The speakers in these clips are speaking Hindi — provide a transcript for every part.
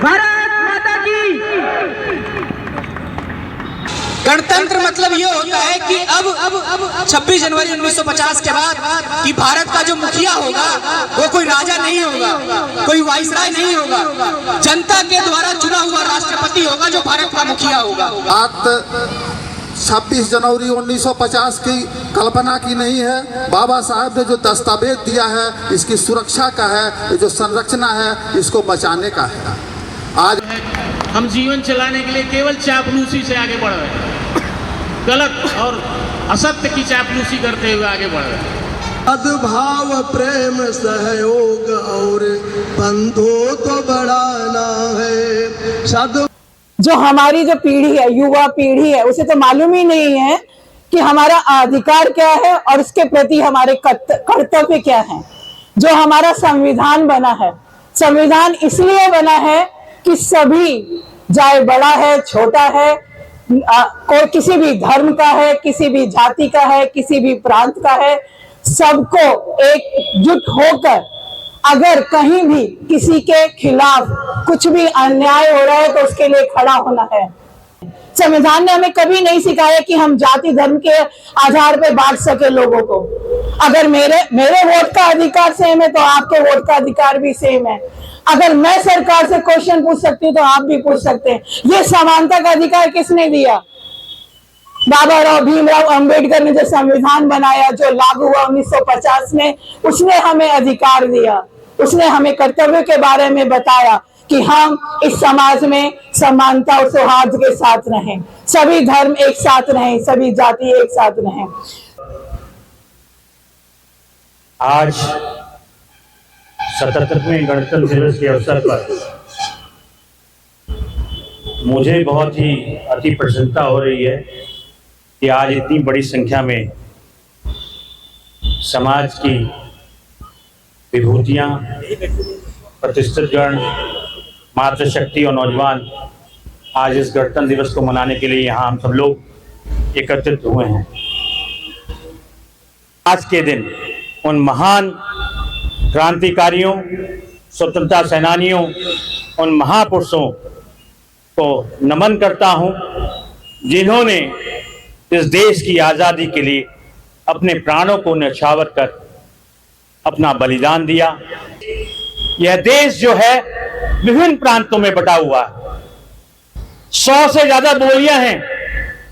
भारत माता की। गणतंत्र मतलब ये होता है कि अब 26 जनवरी 1950 के बाद कि भारत का जो मुखिया होगा वो कोई राजा नहीं होगा, कोई वाइसराय नहीं होगा, जनता के द्वारा चुना हुआ राष्ट्रपति होगा जो भारत का मुखिया होगा। एक्ट 26 जनवरी 1950 की कल्पना की नहीं है। बाबा साहब ने जो दस्तावेज दिया है इसकी सुरक्षा का है, ये जो संरचना है इसको बचाने का है। आज हम जीवन चलाने के लिए केवल चापलूसी से आगे बढ़ रहे हैं, गलत और असत्य की चापलूसी करते हुए आगे बढ़ रहे हैं। सद्भाव प्रेम सहयोग और बंधु तो बढ़ाना है। जो हमारी जो पीढ़ी है, युवा पीढ़ी है, उसे तो मालूम ही नहीं है कि हमारा अधिकार क्या है और उसके प्रति हमारे कर्तव्य क्या है। जो हमारा संविधान बना है, संविधान इसलिए बना है कि सभी, चाहे बड़ा है छोटा है, कोई किसी भी धर्म का है, किसी भी जाति का है, किसी भी प्रांत का है, सबको एकजुट होकर अगर कहीं भी किसी के खिलाफ कुछ भी अन्याय हो रहा है तो उसके लिए खड़ा होना है। संविधान ने हमें कभी नहीं सिखाया कि हम जाति धर्म के आधार पर बांट सके लोगों को। अगर मेरे वोट का अधिकार सेम है तो आपके वोट का अधिकार भी सेम है। अगर मैं सरकार से क्वेश्चन पूछ सकती हूँ तो आप भी पूछ सकते हैं। ये समानता का अधिकार किसने दिया? बाबा भीमराव अंबेडकर ने जो संविधान बनाया, जो लागू हुआ 1950 में, उसने हमें अधिकार दिया, उसने हमें कर्तव्य के बारे में बताया कि हम इस समाज में समानता और सौहार्द के साथ रहें, सभी धर्म एक साथ रहें, सभी जाति एक साथ रहें। आज 77वें गणतंत्र दिवस के अवसर पर मुझे बहुत ही अति प्रसन्नता हो रही है कि आज इतनी बड़ी संख्या में समाज की विभूतियाँ, प्रतिष्ठित गण, मातृशक्ति और नौजवान आज इस गणतंत्र दिवस को मनाने के लिए यहाँ हम सब लोग एकत्रित हुए हैं। आज के दिन उन महान क्रांतिकारियों, स्वतंत्रता सेनानियों, उन महापुरुषों को नमन करता हूँ जिन्होंने इस देश की आज़ादी के लिए अपने प्राणों को न्यौछावर कर अपना बलिदान दिया। यह देश जो है विभिन्न प्रांतों में बटा हुआ है, 100 से ज्यादा बोलियां हैं,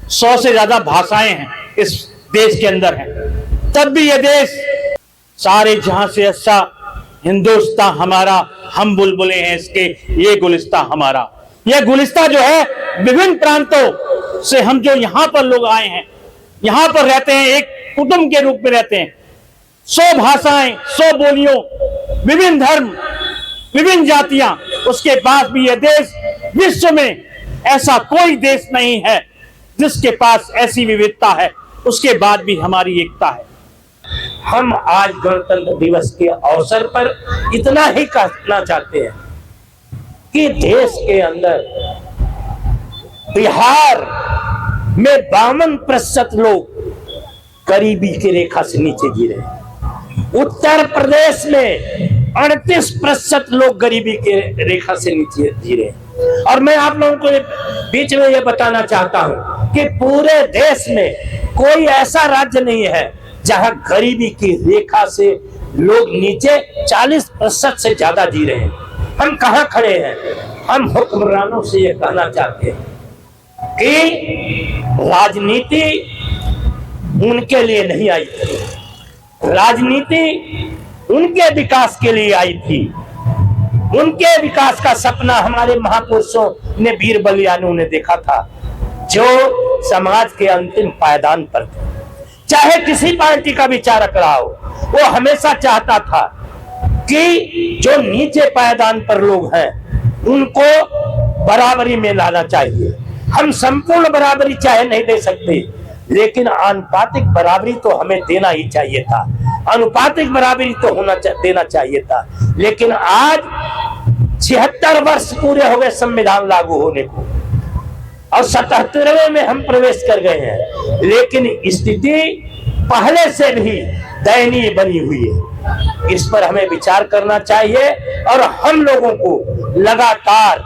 100 से ज्यादा भाषाएं हैं इस देश के अंदर हैं। तब भी यह देश सारे जहां से अच्छा हिंदुस्तान हमारा, हम बुलबुले हैं इसके, ये गुलिस्ता हमारा। यह गुलिस्ता जो है विभिन्न प्रांतों से हम जो यहाँ पर लोग आए हैं, यहाँ पर रहते हैं, एक कुटुंब के रूप में रहते हैं। 100 भाषाएं, 100 बोलियों, विभिन्न धर्म, विभिन्न जातियां, उसके बाद भी यह देश, विश्व में ऐसा कोई देश नहीं है जिसके पास ऐसी विविधता है, उसके बाद भी हमारी एकता है। हम आज गणतंत्र दिवस के अवसर पर इतना ही कहना चाहते हैं कि देश के अंदर बिहार में 52% लोग गरीबी की रेखा से नीचे जी रहे हैं। उत्तर प्रदेश में 38% लोग गरीबी की रेखा से नीचे जी रहे हैं। और मैं आप लोगों को बीच में यह बताना चाहता हूं कि पूरे देश में कोई ऐसा राज्य नहीं है जहां गरीबी की रेखा से लोग नीचे 40% से ज्यादा जी रहे हैं। हम कहां खड़े हैं? हम हुक्मरानों से यह कहना चाहते हैं कि राजनीति उनके लिए नहीं आई थी, राजनीति उनके विकास के लिए आई थी। उनके विकास का सपना हमारे महापुरुषों ने, वीर बलिदानियों ने देखा था, जो समाज के अंतिम पायदान पर थे। चाहे किसी पार्टी का विचारक रहा हो, वो हमेशा चाहता था कि जो नीचे पायदान पर लोग हैं उनको बराबरी में लाना चाहिए। हम संपूर्ण बराबरी चाहे नहीं दे सकते, लेकिन आनुपातिक बराबरी तो हमें देना ही चाहिए था, अनुपातिक बराबरी तो देना चाहिए था। लेकिन आज 76 वर्ष पूरे हो गए संविधान लागू होने को और 77वें में हम प्रवेश कर गए हैं, लेकिन स्थिति पहले से भी दयनीय बनी हुई है। इस पर हमें विचार करना चाहिए और हम लोगों को लगातार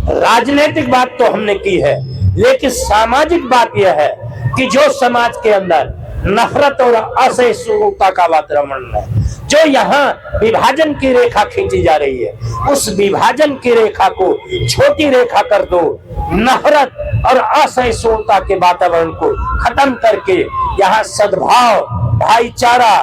राजनीतिक बात तो हमने की है, लेकिन सामाजिक बात यह है कि जो समाज के अंदर नफरत और असहिष्णुता का वातावरण है, जो यहाँ विभाजन की रेखा खींची जा रही है, उस विभाजन की रेखा को छोटी रेखा कर दो। नफरत और असहिष्णुता के वातावरण को खत्म करके यहाँ सद्भाव, भाईचारा,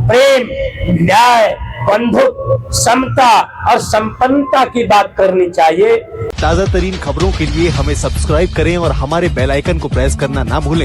प्रेम, न्याय, बंधुत्व, समता और संपन्नता की बात करनी चाहिए। ताजा तरीन खबरों के लिए हमें सब्सक्राइब करें और हमारे बेल आइकन को प्रेस करना ना भूलें।